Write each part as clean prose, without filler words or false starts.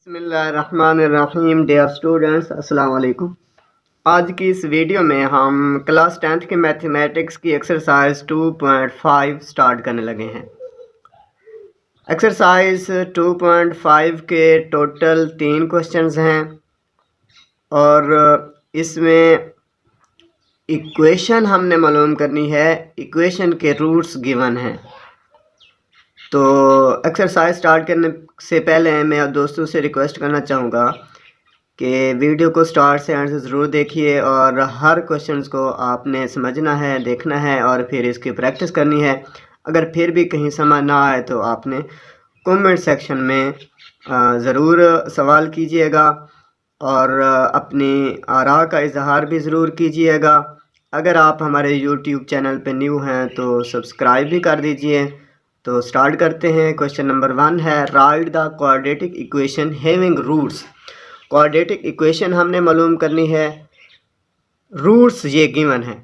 बिस्मिल्लाहिर्रहमानिर्रहीम। Dear students, अस्सलाम वालेकुम। आज की इस वीडियो में हम क्लास 10th के मैथमेटिक्स की एक्सरसाइज 2.5 स्टार्ट करने लगे हैं। एक्सरसाइज 2.5 के टोटल 3 क्वेश्चंस हैं और इसमें इक्वेशन हमने मालूम करनी है। इक्वेशन के रूट्स गिवन हैं। तो एक्सरसाइज स्टार्ट करने से पहले मैं आप दोस्तों से रिक्वेस्ट करना चाहूँगा कि वीडियो को स्टार्ट से एंड से ज़रूर देखिए और हर क्वेश्चंस को आपने समझना है, देखना है और फिर इसकी प्रैक्टिस करनी है। अगर फिर भी कहीं समझ ना आए तो आपने कमेंट सेक्शन में ज़रूर सवाल कीजिएगा और अपनी आरा का इजहार भी ज़रूर कीजिएगा। अगर आप हमारे यूट्यूब चैनल पे न्यू हैं तो सब्सक्राइब भी कर दीजिए। तो स्टार्ट करते हैं। क्वेश्चन नंबर 1 है, write the quadratic equation having roots. Quadratic equation हमने मालूम करनी है, रूट्स ये गिवन है।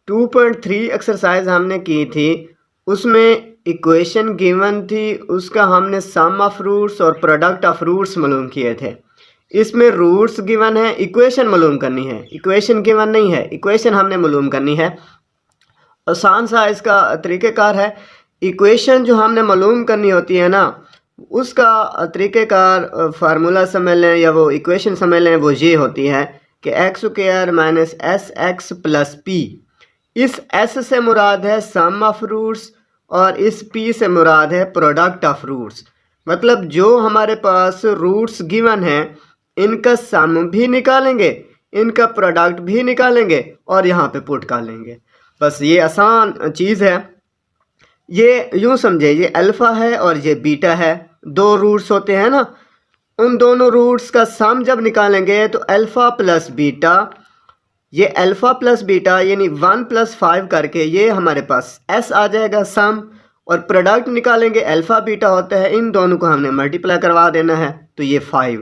2.3 एक्सरसाइज हमने की थी, उसमें इक्वेशन गिवन थी, उसका हमने सम ऑफ रूट्स और प्रोडक्ट ऑफ रूट्स मालूम किए थे। इसमें रूट्स गिवन है, इक्वेशन मालूम करनी है। इक्वेशन गिवन नहीं है, इक्वेशन हमने मालूम करनी है। आसान सा इसका तरीक़ेकार है। इक्वेशन जो हमने मालूम करनी होती है ना, उसका तरीक़ेकार फार्मूला समझ लें या वो इक्वेशन समझ लें, वो ये होती है कि x square minus s x plus P. इस एस से मुराद है सम ऑफ रूट्स और इस पी से मुराद है प्रोडक्ट ऑफ रूट्स। मतलब जो हमारे पास रूट्स गिवन हैं, इनका सम भी निकालेंगे, इनका प्रोडक्ट भी निकालेंगे और यहाँ पे पुट कर लेंगे। बस ये आसान चीज़ है। ये यूँ समझे, ये अल्फ़ा है और ये बीटा है, दो रूट्स होते हैं ना। उन दोनों रूट्स का सम जब निकालेंगे तो अल्फ़ा प्लस बीटा, ये अल्फ़ा प्लस बीटा यानी 1 + 5 करके ये हमारे पास एस आ जाएगा सम। और प्रोडक्ट निकालेंगे, अल्फ़ा बीटा होता है, इन दोनों को हमने मल्टीप्लाई करवा देना है तो ये 5।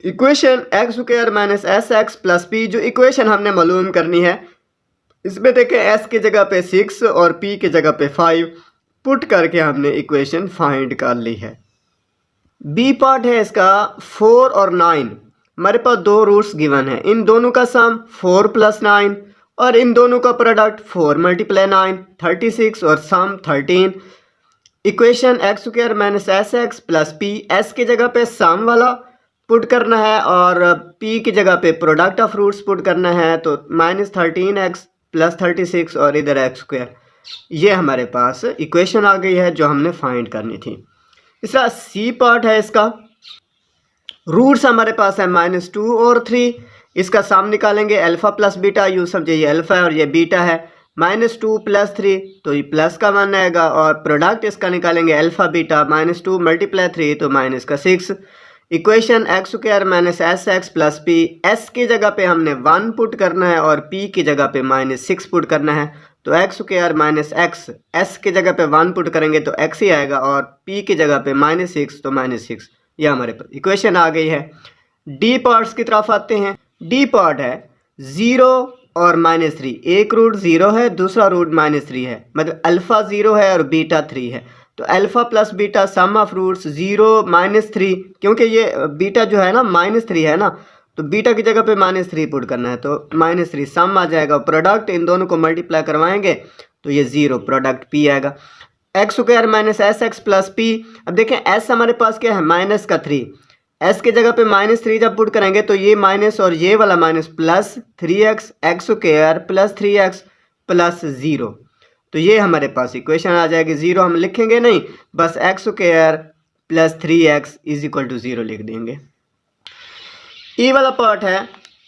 Equation x square minus s x plus P, जो इक्वेशन हमने मालूम करनी है, इसमें देखें एस की जगह पे 6 और पी की जगह पे 5 पुट करके हमने इक्वेशन फाइंड कर ली है। बी पार्ट है इसका 4 और 9। हमारे पास दो रूट्स गिवन है, इन दोनों का सम 4 + 9 और इन दोनों का प्रोडक्ट 4 × 9 36 और सम 13। Equation x square minus s x plus P, S की जगह पे सम वाला पुट करना है और पी की जगह पे प्रोडक्ट ऑफ रूट्स पुट करना है। तो -13x + 36 और इधर एक्स स्क्वायर, ये हमारे पास इक्वेशन आ गई है जो हमने फाइंड करनी थी। इसका सी पार्ट है, इसका रूट्स हमारे पास है -2 और 3। इसका सम निकालेंगे, अल्फ़ा प्लस बीटा, यूँ समझिए ये अल्फ़ा है और ये बीटा है। -2 + 3 तो ये प्लस का मान आएगा और प्रोडक्ट इसका निकालेंगे अल्फ़ा बीटा, -2 × 3 तो -6। Equation x square minus s x plus P, S की जगह पे हमने 1 पुट करना है और पी की जगह पे -6 पुट करना है। तो x square minus x, S की जगह पे 1 पुट करेंगे तो एक्स ही आएगा और पी की जगह पे -6 तो -6। ये हमारे पास इक्वेशन आ गई है। डी पार्ट्स की तरफ आते हैं। डी पार्ट है 0 और -3। एक रूट 0 है, दूसरा रूट -3 है, मतलब अल्फ़ा 0 है और बीटा 3 है। तो alpha plus beta sum of roots 0 -3, क्योंकि ये बीटा जो है ना -3 है ना, तो बीटा की जगह पे -3 पुट करना है तो -3 सम आ जाएगा। प्रोडक्ट इन दोनों को मल्टीप्लाई करवाएंगे तो ये 0 प्रोडक्ट पी आएगा। X square minus s x plus P, अब देखें एस हमारे पास क्या है, -3। एस की जगह पे -3 जब पुट करेंगे तो ये माइनस और ये वाला minus plus 3x x square plus 3x plus 0। तो ये हमारे पास इक्वेशन आ जाएगी। 0 हम लिखेंगे नहीं, बस एक्स स्क्वायर प्लस 3x = 0 लिख देंगे। ई वाला पार्ट है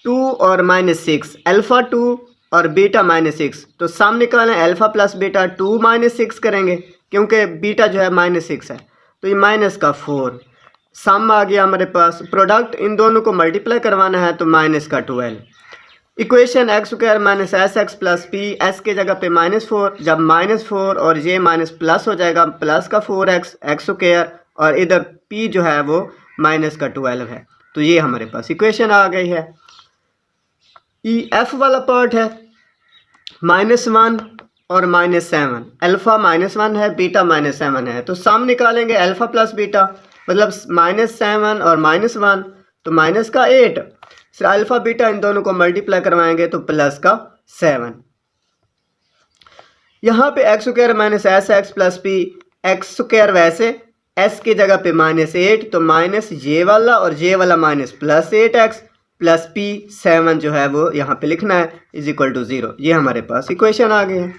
2 और -6, अल्फ़ा 2 और बीटा -6। तो सम निकालें, अल्फ़ा प्लस बीटा 2 - 6 करेंगे क्योंकि बीटा जो है -6 है, तो ये -4 सम आ गया हमारे पास। प्रोडक्ट इन दोनों को मल्टीप्लाई करवाना है तो -12। Equation x square minus s x plus P, S के जगह पे -4, जब -4 और ये माइनस प्लस हो जाएगा, प्लस का 4x एक्स स्क्वायर और इधर पी जो है वो -12 है। तो ये हमारे पास इक्वेशन आ गई है। ई एफ वाला पार्ट है -1 और -7। अल्फ़ा -1 है, बीटा -7 है, तो सम निकालेंगे अल्फ़ा प्लस बीटा। मतलब -7 और -1 तो माइनस का 8, फिर अल्फ़ा बीटा इन दोनों को मल्टीप्लाई करवाएंगे तो प्लस का 7। यहाँ पे x² minus s x plus P, x² वैसे s की जगह पे -8 तो माइनस ये वाला और ये वाला माइनस +8x प्लस पी 7 जो है वो यहाँ पे लिखना है =0। ये हमारे पास इक्वेशन आ गई है।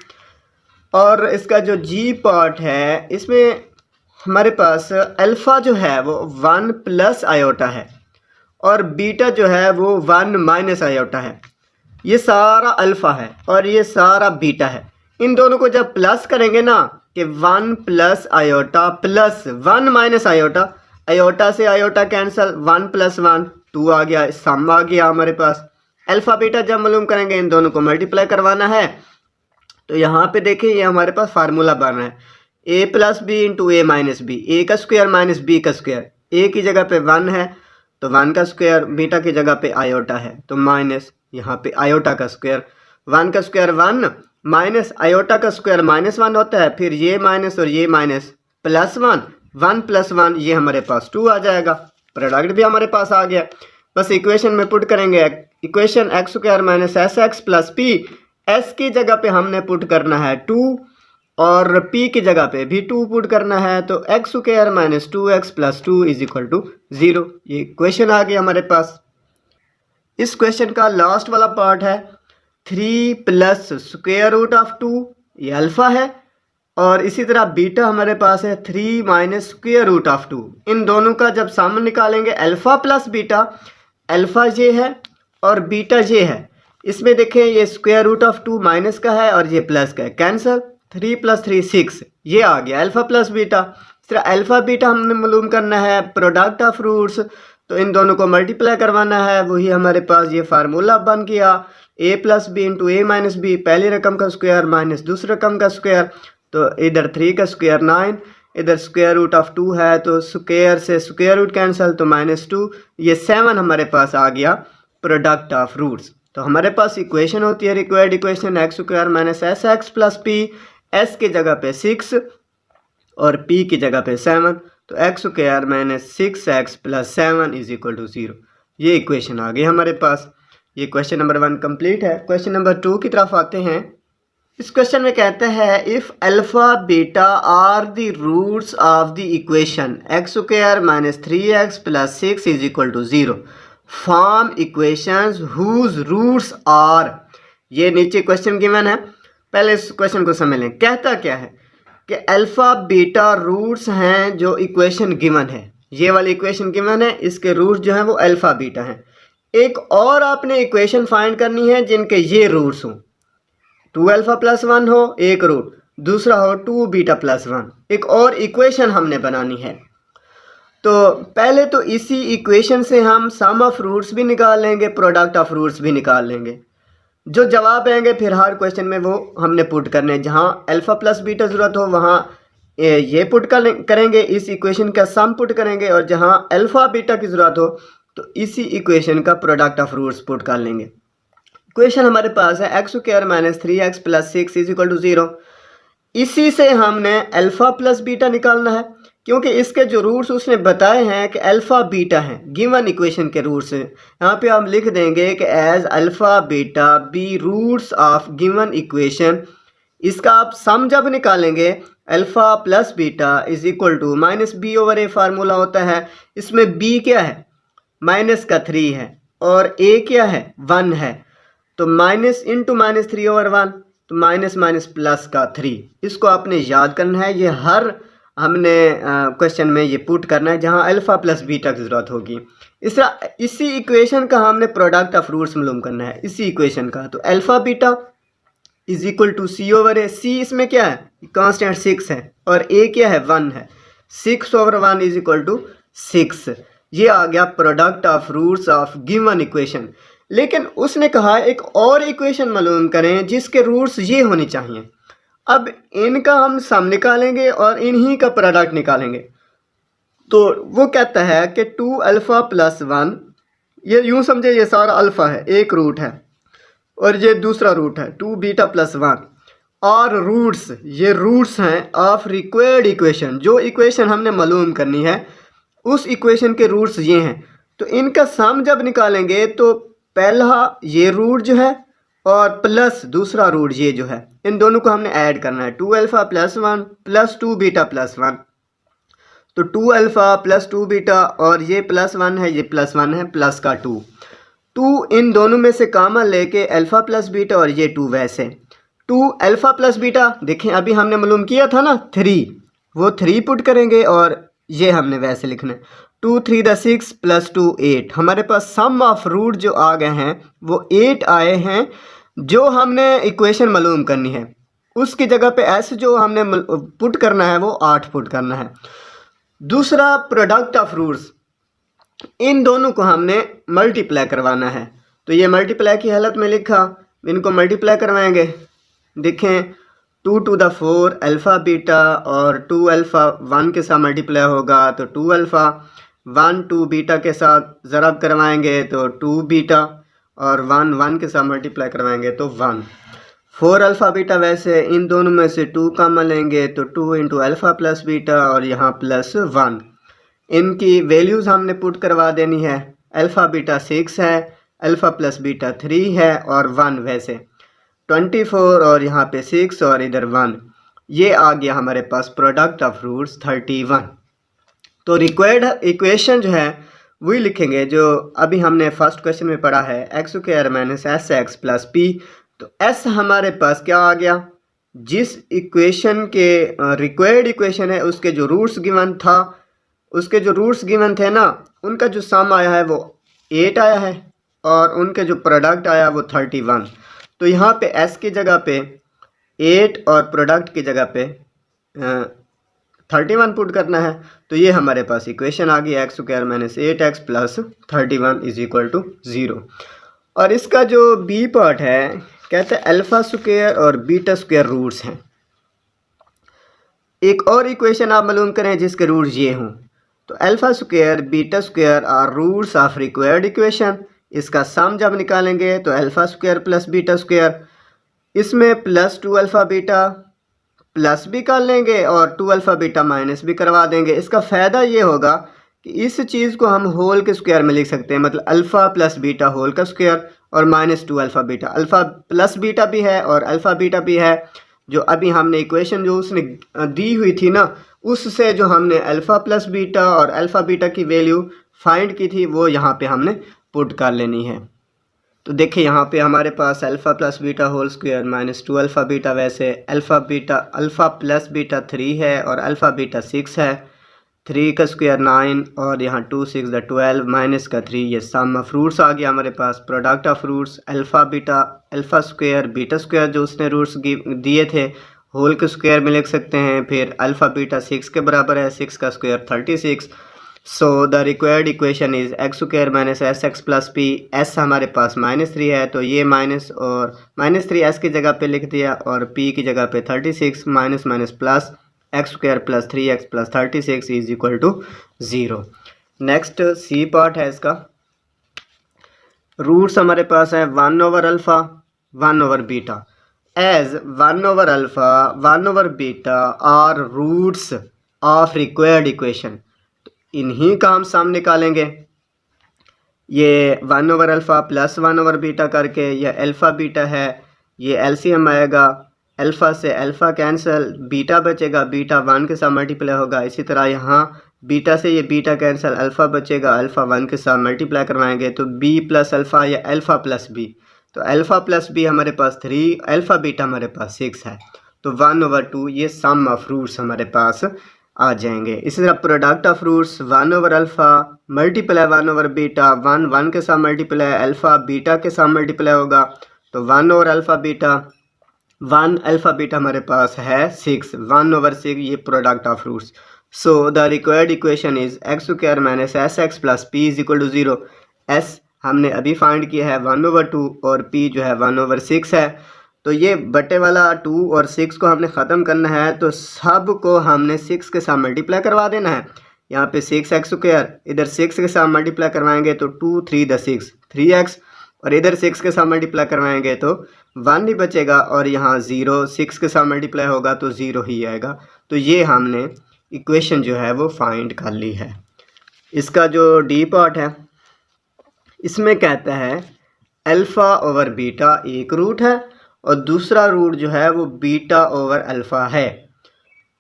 और इसका जो जी पार्ट है इसमें हमारे पास अल्फ़ा जो है वो 1 प्लस आयोटा है और बीटा जो है वो 1 माइनस आयोटा है। ये सारा अल्फ़ा है और ये सारा बीटा है। इन दोनों को जब प्लस करेंगे ना कि 1 plus iota plus 1 minus iota, iota से आयोटा कैंसिल, 1 + 1 2 आ गया, सम आ गया हमारे पास। अल्फ़ा बीटा जब मालूम करेंगे इन दोनों को मल्टीप्लाई करवाना है तो यहाँ पे देखिए ये हमारे पास फार्मूला बन रहा है a + b × a - b, a² - b²। a की जगह पे 1 है तो 1 का स्क्वायर, बीटा की जगह पे आयोटा है तो माइनस यहाँ पे आयोटा का स्क्वायर, 1 का स्क्वायर 1 माइनस आयोटा का स्क्वायर -1 होता है, फिर ये माइनस और ये माइनस +1, 1 + 1 ये हमारे पास 2 आ जाएगा। प्रोडक्ट भी हमारे पास आ गया। बस इक्वेशन में पुट करेंगे, equation x² minus s x plus P, S की जगह पे हमने पुट करना है 2 और p की जगह पे भी 2 पुट करना है तो x² माइनस 2x प्लस 2 = 0। ये क्वेश्चन आ गया हमारे पास। इस क्वेश्चन का लास्ट वाला पार्ट है 3 प्लस √2, ये अल्फ़ा है, और इसी तरह बीटा हमारे पास है 3 माइनस √2। इन दोनों का जब सम निकालेंगे अल्फ़ा प्लस बीटा, अल्फ़ा ये है और बीटा ये है। इसमें देखें ये √2 माइनस का है और ये प्लस का है, कैंसिल, 3 + 3 6, ये आ गया अल्फ़ा प्लस बीटा। इस तरह अल्फ़ा बीटा हमने मालूम करना है प्रोडक्ट ऑफ रूट्स, तो इन दोनों को मल्टीप्लाई करवाना है, वही हमारे पास ये फार्मूला बन गया a + b × a - b, पहली रकम का स्क्वायर माइनस दूसरी रकम का स्क्वायर, तो इधर 3 का स्क्वायर 9, इधर √2 है तो स्क्वायर से स्क्वायर रूट कैंसिल तो -2, ये 7 हमारे पास आ गया प्रोडक्ट ऑफ रूट्स। तो हमारे पास इक्वेशन होती है required equation x² minus s x plus P, S की जगह पे 6 और p की जगह पे 7, तो x² माइनस 6x प्लस 7 = 0। ये इक्वेशन आ गई हमारे पास। ये क्वेश्चन नंबर 1 कंप्लीट है। क्वेश्चन नंबर 2 की तरफ आते हैं। इस क्वेश्चन में कहते हैं if alpha beta are the roots of the equation x² minus 3x plus 6 = 0, form equations whose roots are. ये नीचे क्वेश्चन गिवन है, पहले इस क्वेश्चन को समझ लें। कहता क्या है कि अल्फ़ा बीटा रूट्स हैं जो इक्वेशन गिवन है, ये वाली इक्वेशन गिवन है, इसके रूट्स जो हैं वो अल्फ़ा बीटा हैं। एक और आपने इक्वेशन फाइंड करनी है जिनके ये रूट्स हों, 2α + 1 हो एक रूट, दूसरा हो 2β + 1, एक और इक्वेशन हमने बनानी है। तो पहले तो इसी इक्वेशन से हम सम ऑफ रूट्स भी निकाल लेंगे, प्रोडक्ट ऑफ रूट्स भी निकाल लेंगे। जो जवाब आएंगे फिर हर क्वेश्चन में वो हमने पुट करने, जहाँ अल्फ़ा प्लस बीटा ज़रूरत हो वहाँ ये पुट करेंगे, इस इक्वेशन का सम पुट करेंगे, और जहाँ अल्फ़ा बीटा की ज़रूरत हो तो इसी इक्वेशन का प्रोडक्ट ऑफ रूट्स पुट कर लेंगे। इक्वेशन हमारे पास है x² माइनस 3x प्लस 6 = 0। इसी से हमने अल्फ़ा प्लस बीटा निकालना है, क्योंकि इसके जो रूट्स उसने बताए हैं कि अल्फ़ा बीटा हैं, गिवन इक्वेशन के रूट्स हैं। यहाँ पे हम लिख देंगे कि as alpha beta be roots of given equation. इसका आप सम जब निकालेंगे alpha plus beta = -b/a formula होता है। इसमें b क्या है, -3 है, और a क्या है, 1 है, तो माइनस इंटू -3/1 तो माइनस प्लस का 3। इसको आपने याद करना है, ये हर हमने क्वेश्चन में ये पुट करना है जहाँ अल्फ़ा प्लस बीटा की ज़रूरत होगी। इस तरह इसी इक्वेशन का हमने प्रोडक्ट ऑफ रूट्स मालूम करना है, इसी इक्वेशन का। तो अल्फ़ा बीटा = c/a, c इसमें क्या है, कांस्टेंट 6 है, और a क्या है, 1 है, 6/1 = 6। ये आ गया product of roots of given equation. लेकिन उसने कहा एक और इक्वेशन मालूम करें जिसके रूट्स ये होने चाहिए। अब इनका हम सम निकालेंगे और इन्हीं का प्रोडक्ट निकालेंगे। तो वो कहता है कि 2α + 1, ये यूँ समझे ये सारा अल्फ़ा है, एक रूट है, और ये दूसरा रूट है 2β + 1, और रूट्स, ये रूट्स हैं ऑफ रिक्वायर्ड इक्वेशन। जो इक्वेशन हमने मालूम करनी है उस इक्वेशन के रूट्स ये हैं। तो इनका सम जब निकालेंगे तो पहला ये रूट जो है और प्लस दूसरा रूट ये जो है, इन दोनों को हमने ऐड करना है। 2 alpha plus 1 plus 2 beta plus 1। तो 2 अल्फ़ा प्लस 2 बीटा और ये प्लस 1 है, ये प्लस 1 है, प्लस का 2 इन दोनों में से कॉमन लेके अल्फ़ा प्लस बीटा और ये 2 वैसे 2 अल्फ़ा प्लस बीटा देखें अभी हमने मालूम किया था ना 3, वो 3 पुट करेंगे और ये हमने वैसे लिखना है 2 3 द 6 प्लस 2 8। हमारे पास सम ऑफ रूट जो आ गए हैं वो 8 आए हैं। जो हमने इक्वेशन मालूम करनी है उसकी जगह पे एस जो हमने पुट करना है वो 8 पुट करना है। दूसरा प्रोडक्ट ऑफ रूट्स, इन दोनों को हमने मल्टीप्लाई करवाना है। तो ये मल्टीप्लाई की हालत में लिखा, इनको मल्टीप्लाई करवाएंगे। देखें 2 टू द 4 अल्फ़ा बीटा और 2 अल्फ़ा 1 के साथ मल्टीप्लाई होगा तो 2 अल्फ़ा 1 2 बीटा के साथ ज़रब करवाएंगे तो 2 बीटा और 1 1 के साथ मल्टीप्लाई करवाएंगे तो 1। 4 अल्फ़ा बीटा वैसे इन दोनों में से 2 कॉमन लेंगे तो 2 इंटू अल्फ़ा प्लस बीटा और यहाँ प्लस 1। इनकी वैल्यूज़ हमने पुट करवा देनी है। अल्फ़ा बीटा 6 है, अल्फ़ा प्लस बीटा 3 है और 1 वैसे 24 और यहाँ पे 6 और इधर 1। ये आ गया हमारे पास प्रोडक्ट ऑफ रूट्स 31। तो रिक्वायर्ड इक्वेशन जो है वही लिखेंगे जो अभी हमने फर्स्ट क्वेश्चन में पढ़ा है, x square minus s x plus P. तो एस हमारे पास क्या आ गया, जिस इक्वेशन के रिक्वायर्ड इक्वेशन है उसके जो रूट्स गिवन था, उसके जो रूट्स गिवन थे ना, उनका जो सम आया है वो 8 आया है और उनके जो प्रोडक्ट आया वो 31। तो यहाँ पे एस की जगह पे 8 और प्रोडक्ट की जगह पे 31 पुट करना है। तो ये हमारे पास इक्वेशन आ गई x square minus 8x plus 31 is equal to 0। और इसका जो बी पार्ट है कहते हैं अल्फ़ा स्क्वायर और बीटा स्क्वायर रूट्स हैं। एक और इक्वेशन आप मालूम करें जिसके रूट्स ये हों। तो alpha square beta square are roots of required equation. इसका सम जब निकालेंगे तो alpha square plus beta square, इसमें प्लस 2 अल्फ़ा बीटा प्लस भी कर लेंगे और 2 अल्फ़ा बीटा माइनस भी करवा देंगे। इसका फ़ायदा ये होगा कि इस चीज़ को हम होल के स्क्वायर में लिख सकते हैं, मतलब अल्फ़ा प्लस बीटा होल का स्क्वायर और minus 2 alpha beta. Alpha plus beta भी है और अल्फ़ा बीटा भी है। जो अभी हमने इक्वेशन जो उसने दी हुई थी ना, उससे जो हमने अल्फ़ा प्लस बीटा और अल्फ़ा बीटा की वैल्यू फाइंड की थी वो यहाँ पे हमने पुट कर लेनी है। तो देखिए यहाँ पे हमारे पास alpha plus beta whole square minus 2 alpha beta वैसे अल्फ़ा प्लस बीटा 3 है और अल्फ़ा बीटा 6 है। 3 का स्क्वायर 9 और यहाँ 2 6 द 12 माइनस का 3। ये सम ऑफ रूट्स आ गया हमारे पास। Product of roots alpha square beta square जो उसने रूट्स दिए थे होल के स्क्वायर में लिख सकते हैं। फिर अल्फ़ा बीटा 6 के बराबर है, 6 का square 36। So the required equation is x square minus s x plus P. S हमारे पास -3 है तो ये माइनस और -3 एस की जगह पे लिख दिया और पी की जगह पे 36 minus minus plus x square plus 3x plus 36 is equal to 0। Next C part है इसका। रूट्स हमारे पास है 1 over alpha 1 over beta. As 1 over alpha 1 over beta are roots of required equation. इन्हीं का हम सम निकालेंगे। ये 1 over alpha plus 1 over beta करके यह अल्फ़ा बीटा है, ये एलसीएम आएगा। अल्फ़ा से अल्फ़ा कैंसिल, बीटा बचेगा, बीटा 1 के साथ मल्टीप्लाई होगा। इसी तरह यहाँ बीटा से ये बीटा कैंसिल, अल्फ़ा बचेगा, अल्फ़ा 1 के साथ मल्टीप्लाई करवाएंगे तो बी प्लस अल्फ़ा या अल्फ़ा प्लस बी। तो अल्फ़ा प्लस बी हमारे पास 3, अल्फ़ा बीटा हमारे पास 6 है। तो 1 ओवर 2 ये सम ऑफ रूट्स हमारे पास आ जाएंगे। इसी तरह product of roots 1 over alpha multiply 1 over beta, 1 1 के साथ मल्टीप्लाई, अल्फ़ा बीटा के साथ मल्टीप्लाई होगा तो 1 over alpha beta. 1 alpha beta हमारे पास है 6, 1 ओवर 6 ये product of roots. So the required equation is x square minus s x plus p is equal to 0। S हमने अभी फाइंड किया है 1 ओवर 2 और पी जो है 1 ओवर 6 है। तो ये बटे वाला 2 और 6 को हमने ख़त्म करना है तो सब को हमने 6 के साथ मल्टीप्लाई करवा देना है। यहाँ पे 6x स्क्वायर, इधर 6 के साथ मल्टीप्लाई करवाएंगे तो 2 3 द 6 3x और इधर 6 के साथ मल्टीप्लाई करवाएंगे तो 1 ही बचेगा और यहाँ 0 6 के साथ मल्टीप्लाई होगा तो 0 ही आएगा। तो ये हमने इक्वेशन जो है वो फाइंड कर ली है। इसका जो डी पार्ट है इसमें कहता है अल्फ़ा ओवर बीटा एक रूट है और दूसरा रूट जो है वो बीटा ओवर अल्फ़ा है।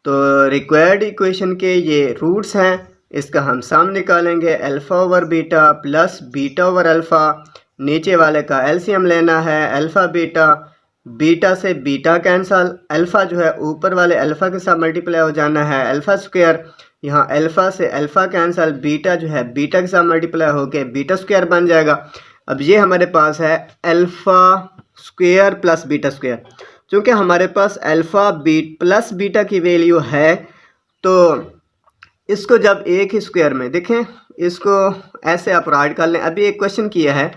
तो रिक्वायर्ड इक्वेशन के ये रूट्स हैं, इसका हम सम निकालेंगे alpha over beta plus beta over alpha. नीचे वाले का एलसीएम लेना है अल्फ़ा बीटा, बीटा से बीटा कैंसल, अल्फ़ा जो है ऊपर वाले अल्फ़ा के साथ मल्टीप्लाई हो जाना है अल्फ़ा स्क्वायर, यहाँ अल्फ़ा से अल्फ़ा कैंसल, बीटा जो है बीटा के साथ मल्टीप्लाई होके बीटा स्क्वायर बन जाएगा। अब ये हमारे पास है alpha square plus beta square. चूँकि हमारे पास अल्फ़ा प्लस बीटा की वैल्यू है तो इसको जब एक ही स्क्वायर में देखें, इसको ऐसे आप राइट कर लें। अभी एक क्वेश्चन किया है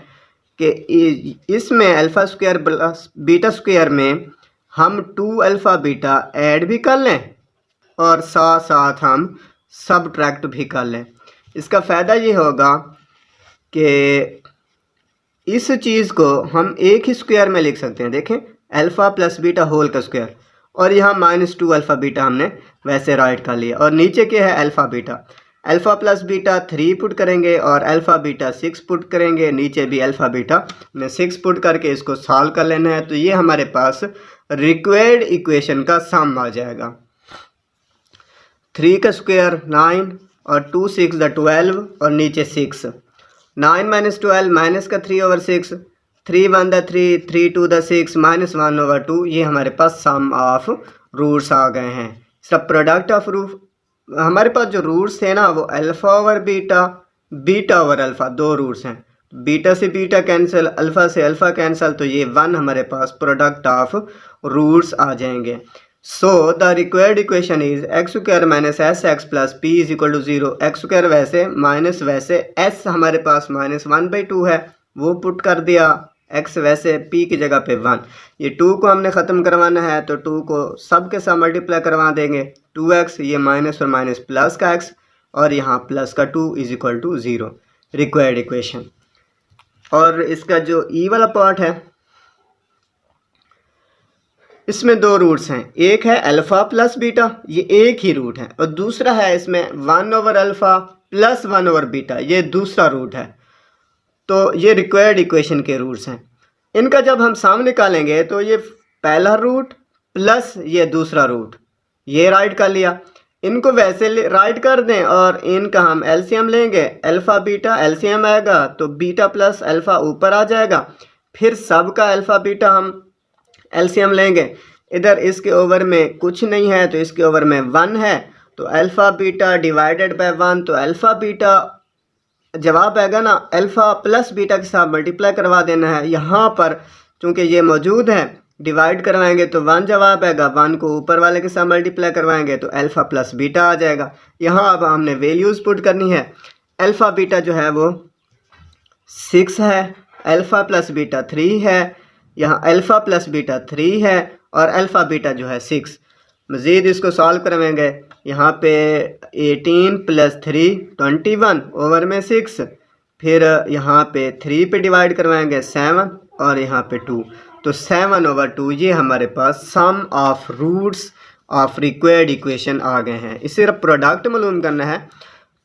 कि इसमें alpha square plus beta square में हम 2 अल्फ़ा बीटा ऐड भी कर लें और साथ साथ हम सबट्रैक्ट भी कर लें। इसका फ़ायदा ये होगा कि इस चीज़ को हम एक ही स्क्वायर में लिख सकते हैं। देखें अल्फ़ा प्लस बीटा होल का स्क्वायर, और यहाँ -2 अल्फ़ा बीटा हमने वैसे राइट कर लिया, और नीचे क्या है alpha beta. Alpha plus beta 3 put करेंगे और अल्फ़ा बीटा 6 पुट करेंगे, नीचे भी अल्फ़ा बीटा में 6 पुट करके इसको सॉल्व कर लेना है। तो ये हमारे पास रिक्वायर्ड इक्वेशन का सम आ जाएगा। 3 का स्क्वायर 9 और 2 6 12 और नीचे 6, 9 - 12 माइनस का 3 ओवर 6, 3 1 3, 3 2 6 -1 ओवर 2। ये हमारे पास सम ऑफ रूट्स आ गए हैं। इसका प्रोडक्ट ऑफ रूट हमारे पास जो रूट्स थे ना वो alpha over beta, beta over alpha, 2 roots हैं। बीटा से बीटा कैंसिल, अल्फ़ा से अल्फ़ा कैंसिल, तो ये 1 हमारे पास प्रोडक्ट ऑफ रूट्स आ जाएंगे। So the required equation is x square minus s x plus p is equal to 0। X square वैसे माइनस वैसे, एस हमारे पास -1/2 है वो पुट कर दिया, एक्स वैसे पी की जगह पे 1। ये 2 को हमने ख़त्म करवाना है तो 2 को सब के साथ मल्टीप्लाई करवा देंगे, 2x, ये माइनस और माइनस प्लस का x, और यहाँ प्लस का 2 is equal to 0 required equation. और इसका जो ई वाला पार्ट है इसमें 2 रूट्स हैं, एक है अल्फ़ा प्लस बीटा, ये एक ही रूट है, और दूसरा है इसमें 1 over alpha plus 1 over beta, ये दूसरा रूट है। तो ये रिक्वायर्ड इक्वेशन के रूट्स हैं। इनका जब हम सम निकालेंगे तो ये पहला रूट प्लस ये दूसरा रूट, ये राइट कर लिया, इनको वैसे राइट कर दें और इनका हम एलसीएम लेंगे, अल्फ़ा बीटा एलसीएम आएगा तो बीटा प्लस अल्फ़ा ऊपर आ जाएगा, फिर सब का अल्फ़ा बीटा हम एलसीएम लेंगे। इधर इसके ओवर में कुछ नहीं है तो इसके ओवर में 1 है, तो अल्फ़ा बीटा डिवाइडेड बाय 1, तो अल्फ़ा बीटा जवाब आएगा ना, अल्फ़ा प्लस बीटा के साथ मल्टीप्लाई करवा देना है। यहाँ पर चूँकि ये मौजूद है डिवाइड करवाएंगे तो 1 जवाब आएगा, 1 को ऊपर वाले के साथ मल्टीप्लाई करवाएंगे तो अल्फ़ा प्लस बीटा आ जाएगा। यहाँ अब हमने वैल्यूज़ पुट करनी है। अल्फ़ा बीटा जो है वो 6 है, अल्फ़ा प्लस बीटा 3 है, यहाँ अल्फ़ा प्लस बीटा 3 है और अल्फ़ा बीटा जो है 6। मज़ीद इसको सॉल्व करवाएंगे, यहाँ पे 18 + 3 21 ओवर में 6, फिर यहाँ पे 3 पे डिवाइड करवाएंगे 7 और यहाँ पे 2, तो 7 ओवर 2 ये हमारे पास sum of roots of required equation आ गए हैं। इसे प्रोडक्ट मालूम करना है।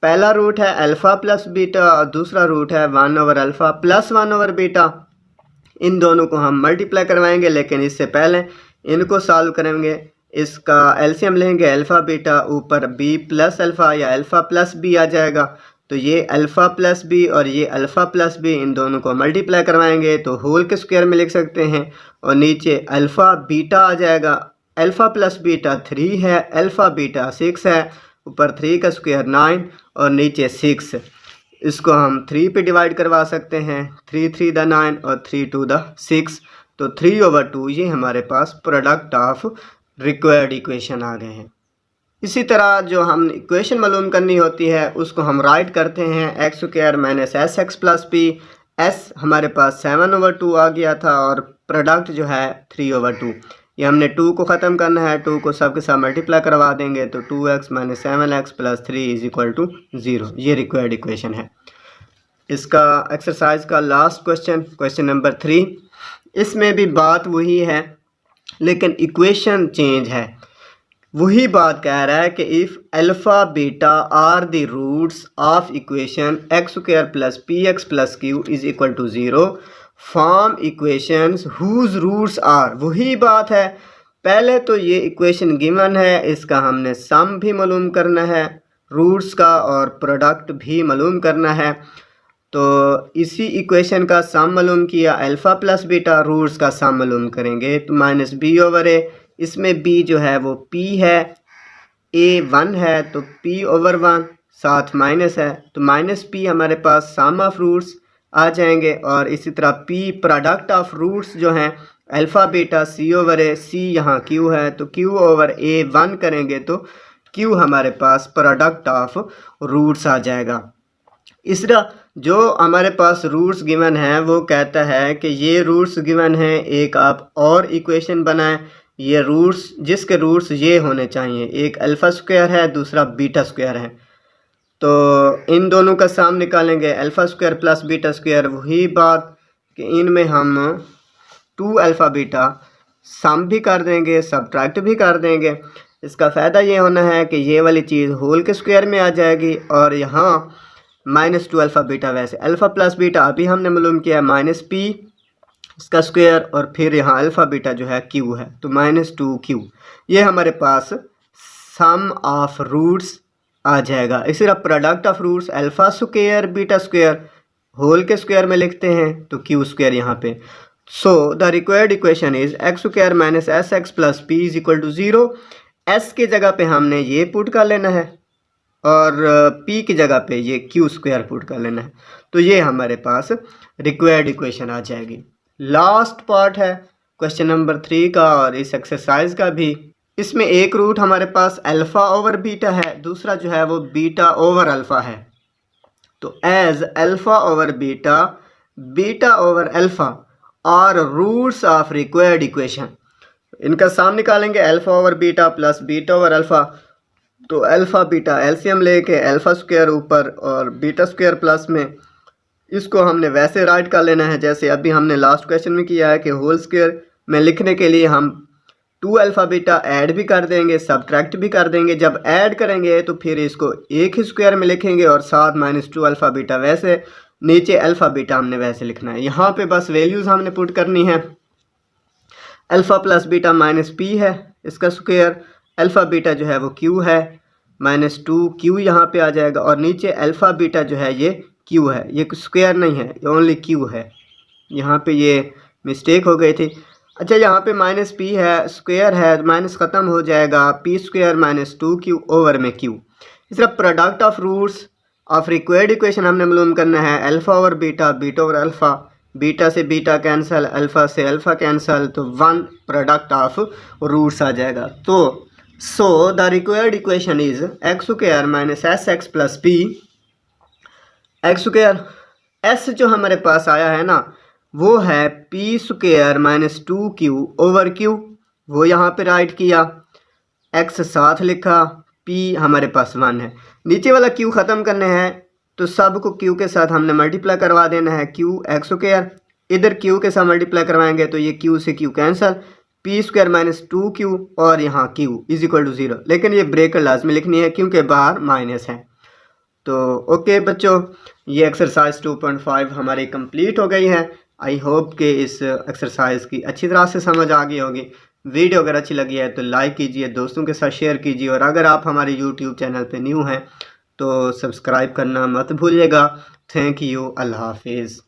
पहला रूट है अल्फ़ा प्लस बीटा और दूसरा रूट है 1 over alpha plus 1 over beta. इन दोनों को हम मल्टीप्लाई करवाएंगे, लेकिन इससे पहले इनको सॉल्व करेंगे। इसका एलसीएम लेंगे, अल्फ़ा बीटा ऊपर बी प्लस अल्फ़ा या अल्फ़ा प्लस बी आ जाएगा, तो ये अल्फ़ा प्लस बी और ये अल्फ़ा प्लस बी, इन दोनों को मल्टीप्लाई करवाएंगे तो होल के स्क्वायर में लिख सकते हैं, और नीचे अल्फ़ा बीटा आ जाएगा। अल्फ़ा प्लस बीटा 3 है, अल्फ़ा बीटा 6 है, ऊपर 3 का स्क्वायर 9 और नीचे 6। इसको हम 3 पे डिवाइड करवा सकते हैं, 3 3 द 9 और 3 2 द 6, तो 3 ओवर 2 ये हमारे पास प्रोडक्ट ऑफ रिक्वायर्ड इक्वेशन आ गए हैं। इसी तरह जो हम इक्वेशन मालूम करनी होती है उसको हम राइट करते हैं x square minus s x plus P. S हमारे पास 7 ओवर 2 आ गया था और प्रोडक्ट जो है 3 ओवर 2। ये हमने 2 को ख़त्म करना है, 2 को सब के साथ मल्टीप्लाई करवा देंगे तो 2x - 7x + 3 is equal to 0। ये रिक्वायर्ड इक्वेशन है। इसका एक्सरसाइज का लास्ट क्वेश्चन नंबर 3, इसमें भी बात वही है लेकिन इक्वेशन चेंज है। वही बात कह रहा है कि if alpha beta are the roots of equation x square plus p x plus q is equal to 0 form equations whose roots are. वही बात है, पहले तो ये इक्वेशन गिवन है, इसका हमने सम भी मालूम करना है रूट्स का और प्रोडक्ट भी मालूम करना है। तो इसी इक्वेशन का सम मालूम किया, अल्फ़ा प्लस बीटा, रूट्स का सम मालूम करेंगे तो माइनस बी ओवर ए, इसमें b जो है वो p है, a 1 है तो p ओवर 1, साथ माइनस है तो माइनस p हमारे पास सम ऑफ रूट्स आ जाएंगे। और इसी तरह p प्रोडक्ट ऑफ रूट्स जो हैं alpha beta c over a, c यहाँ q है तो q ओवर a 1 करेंगे तो q हमारे पास प्रोडक्ट ऑफ रूट्स आ जाएगा। इस तरह जो हमारे पास रूट्स गिवन है वो कहता है कि ये रूट्स गिवन है, एक आप और इक्वेशन बनाएं, ये रूट्स जिसके रूट्स ये होने चाहिए, एक अल्फ़ा स्क्वायर है दूसरा बीटा स्क्वायर है, तो इन दोनों का सम निकालेंगे alpha square plus beta square. वही बात कि इनमें हम 2 अल्फ़ा बीटा सम भी कर देंगे सब्ट्रैक्ट भी कर देंगे। इसका फ़ायदा ये होना है कि ये वाली चीज़ होल के स्क्वायर में आ जाएगी और यहाँ -2 अल्फ़ा बीटा, वैसे अल्फ़ा प्लस बीटा अभी हमने मालूम किया है माइनस पी इसका स्क्वायर और फिर यहाँ अल्फ़ा बीटा जो है क्यू है तो -2q, ये हमारे पास सम ऑफ रूट्स आ जाएगा। इसी तरह product of roots alpha square beta square whole के स्क्वायर में लिखते हैं तो क्यू स्क्वायर यहाँ पे। So the required equation is x square minus s x plus p is equal to 0। S की जगह पे हमने ये पुट कर लेना है और p की जगह पे ये q स्क्वायर पुट कर लेना है, तो ये हमारे पास रिक्वायर्ड इक्वेशन आ जाएगी। लास्ट पार्ट है क्वेश्चन नंबर 3 का और इस एक्सरसाइज का भी। इसमें एक रूट हमारे पास अल्फ़ा ओवर बीटा है, दूसरा जो है वो बीटा ओवर अल्फ़ा है। तो as alpha over beta, beta over alpha are roots of required equation, इनका सम निकालेंगे alpha over beta plus beta over alpha. तो अल्फ़ा बीटा एलसीएम लेके अल्फ़ा स्क्वायर ऊपर और बीटा स्क्वायर प्लस में, इसको हमने वैसे राइट कर लेना है जैसे अभी हमने लास्ट क्वेश्चन में किया है कि होल स्क्वायर में लिखने के लिए हम 2 अल्फ़ा बीटा ऐड भी कर देंगे सब्ट्रैक्ट भी कर देंगे। जब ऐड करेंगे तो फिर इसको एक ही स्क्वायर में लिखेंगे और साथ -2 अल्फ़ा बीटा, वैसे नीचे अल्फ़ा बीटा हमने वैसे लिखना है। यहाँ पे बस वैल्यूज़ हमने पुट करनी है। अल्फ़ा प्लस बीटा -p है इसका स्क्वायर, अल्फ़ा बीटा जो है वो q है, -2q यहाँ पे आ जाएगा और नीचे अल्फ़ा बीटा जो है ये q है, ये स्क्वायर नहीं है ये ओनली q है, यहाँ पे ये मिस्टेक हो गई थी। अच्छा यहाँ पे -p है स्क्वायर है, माइनस ख़त्म हो जाएगा, p स्क्वायर -2q ओवर में q। इस तरह product of roots of required equation हमने मालूम करना है alpha over beta, beta over alpha, beta से बीटा कैंसल, अल्फ़ा से अल्फ़ा कैंसल, तो 1 प्रोडक्ट ऑफ रूट्स आ जाएगा। तो so the required equation is x square minus s x plus p. X square s जो हमारे पास आया है ना वो है P square -2q over q, वो यहाँ पे राइट किया, एक्स साथ लिखा, p हमारे पास 1 है, नीचे वाला q ख़त्म करने हैं तो सब को q के साथ हमने मल्टीप्लाई करवा देना है, q एक्स स्क्वायर, इधर q के साथ मल्टीप्लाई करवाएंगे तो ये q से q cancel, p square -2q और यहाँ q इज इक्वल टू 0, लेकिन ये ब्रेकर लाजमी लिखनी है क्योंकि बाहर माइनस है। तो ओके बच्चों, ये एक्सरसाइज 2.5 हमारी कंप्लीट हो गई है। आई होप कि इस एक्सरसाइज की अच्छी तरह से समझ आ गई होगी। वीडियो अगर अच्छी लगी है तो लाइक कीजिए, दोस्तों के साथ शेयर कीजिए और अगर आप हमारे यूट्यूब चैनल पे न्यू हैं तो सब्सक्राइब करना मत भूलिएगा। थैंक यू, अल्लाह हाफिज़।